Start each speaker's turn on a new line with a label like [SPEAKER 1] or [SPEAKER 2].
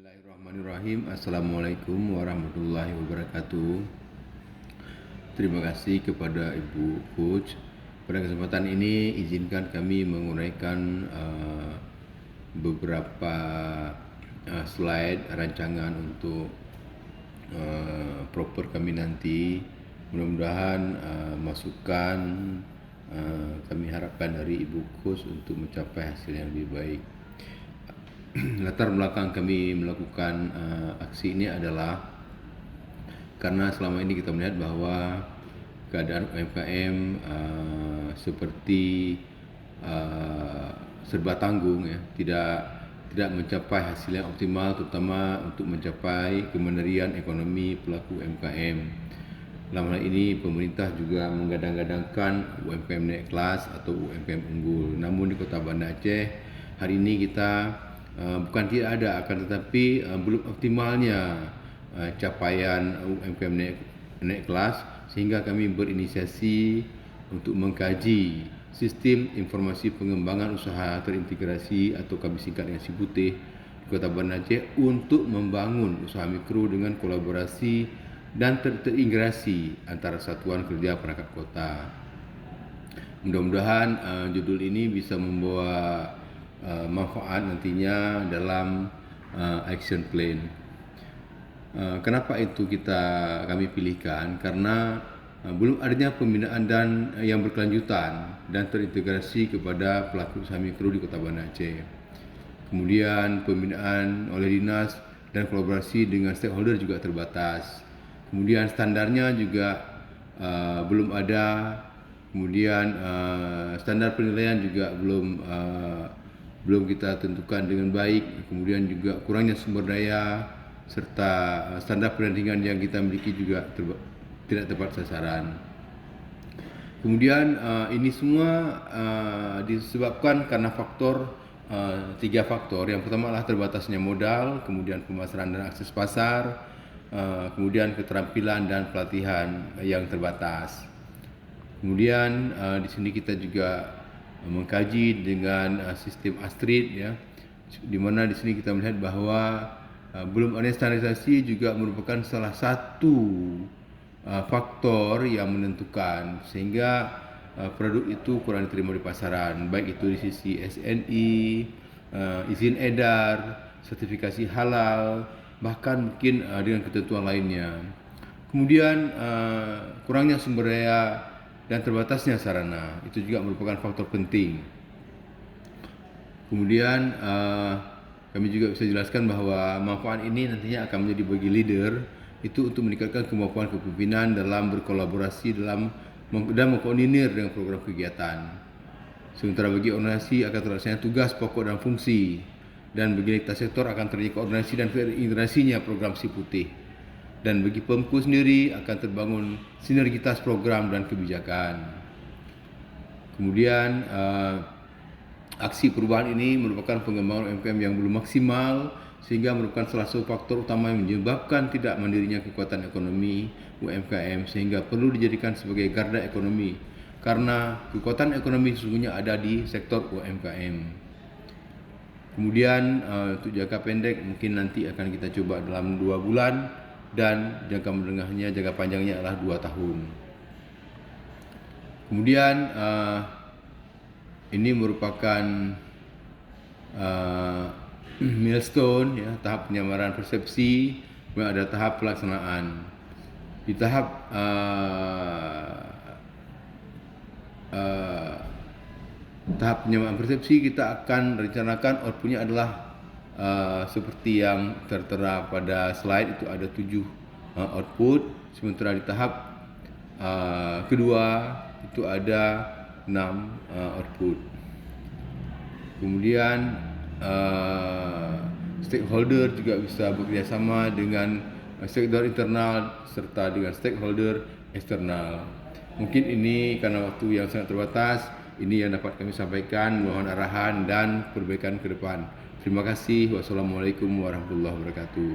[SPEAKER 1] Bismillahirrahmanirrahim. Assalamualaikum warahmatullahi wabarakatuh. Terima kasih kepada Ibu Coach. Pada kesempatan ini izinkan kami menguraikan beberapa slide rancangan untuk proper kami nanti. Mudah-mudahan masukan kami harapkan dari Ibu Coach untuk mencapai hasil yang lebih baik. Latar belakang kami melakukan aksi ini adalah karena selama ini kita melihat bahwa keadaan UMKM seperti serba tanggung, ya, tidak mencapai hasil yang optimal, terutama untuk mencapai kemandirian ekonomi pelaku UMKM. Dalam hal ini pemerintah juga menggadang-gadangkan UMKM naik kelas atau UMKM unggul. Namun di Kota Banda Aceh hari ini kita bukan tidak ada, akan tetapi belum optimalnya capaian UMKM naik kelas, sehingga kami berinisiasi untuk mengkaji sistem informasi pengembangan usaha terintegrasi atau kami singkat dengan SIPUTIH di Kota Banda Aceh untuk membangun usaha mikro dengan kolaborasi dan terintegrasi antara satuan kerja perangkat kota. Mudah-mudahan judul ini bisa membawa manfaat nantinya dalam action plan. Kenapa itu kami pilihkan? Karena belum adanya pembinaan dan yang berkelanjutan dan terintegrasi kepada pelaku usaha mikro di Kota Banda Aceh. Kemudian pembinaan oleh dinas dan kolaborasi dengan stakeholder juga terbatas. Kemudian standarnya juga belum ada. Kemudian standar penilaian juga belum kita tentukan dengan baik. Kemudian juga kurangnya sumber daya serta standar pendampingan yang kita miliki juga tidak tepat sasaran. Kemudian ini semua disebabkan karena tiga faktor. Yang pertama adalah terbatasnya modal, kemudian pemasaran dan akses pasar, kemudian keterampilan dan pelatihan yang terbatas. Kemudian di sini kita juga mengkaji dengan sistem Astrid, ya, di mana di sini kita melihat bahwa belum ada standarisasi juga merupakan salah satu faktor yang menentukan sehingga produk itu kurang diterima di pasaran, baik itu di sisi SNI, izin edar, sertifikasi halal, bahkan mungkin dengan ketentuan lainnya. Kemudian kurangnya sumber daya dan terbatasnya sarana, itu juga merupakan faktor penting. Kemudian kami juga bisa jelaskan bahwa manfaat ini nantinya akan menjadi bagi leader itu untuk meningkatkan kemampuan kepemimpinan dalam berkolaborasi dan mengkoordinir dengan program kegiatan. Sementara bagi organisasi akan terlaksana tugas pokok dan fungsi, dan bagi lintas sektor akan terjadi koordinasi dan integrasinya program SIPUTIH. Dan bagi PEMKU sendiri akan terbangun sinergitas program dan kebijakan. Kemudian aksi perubahan ini merupakan pengembangan UMKM yang belum maksimal, sehingga merupakan salah satu faktor utama yang menyebabkan tidak mandirinya kekuatan ekonomi UMKM, sehingga perlu dijadikan sebagai garda ekonomi karena kekuatan ekonomi sesungguhnya ada di sektor UMKM. Kemudian untuk jangka pendek mungkin nanti akan kita coba dalam 2 bulan, dan jangka menengahnya, jangka panjangnya adalah 2 tahun. Kemudian ini merupakan milestone, ya, tahap penyamaran persepsi, kemudian ada tahap pelaksanaan. Di tahap penyamaran persepsi kita akan rencanakan outputnya adalah seperti yang tertera pada slide, itu ada 7 output. Sementara di tahap kedua itu ada 6 output. Kemudian stakeholder juga bisa bekerjasama dengan stakeholder internal serta dengan stakeholder eksternal. Mungkin ini karena waktu yang sangat terbatas, ini yang dapat kami sampaikan. Mohon arahan dan perbaikan ke depan. Terima kasih. Wassalamualaikum warahmatullahi wabarakatuh.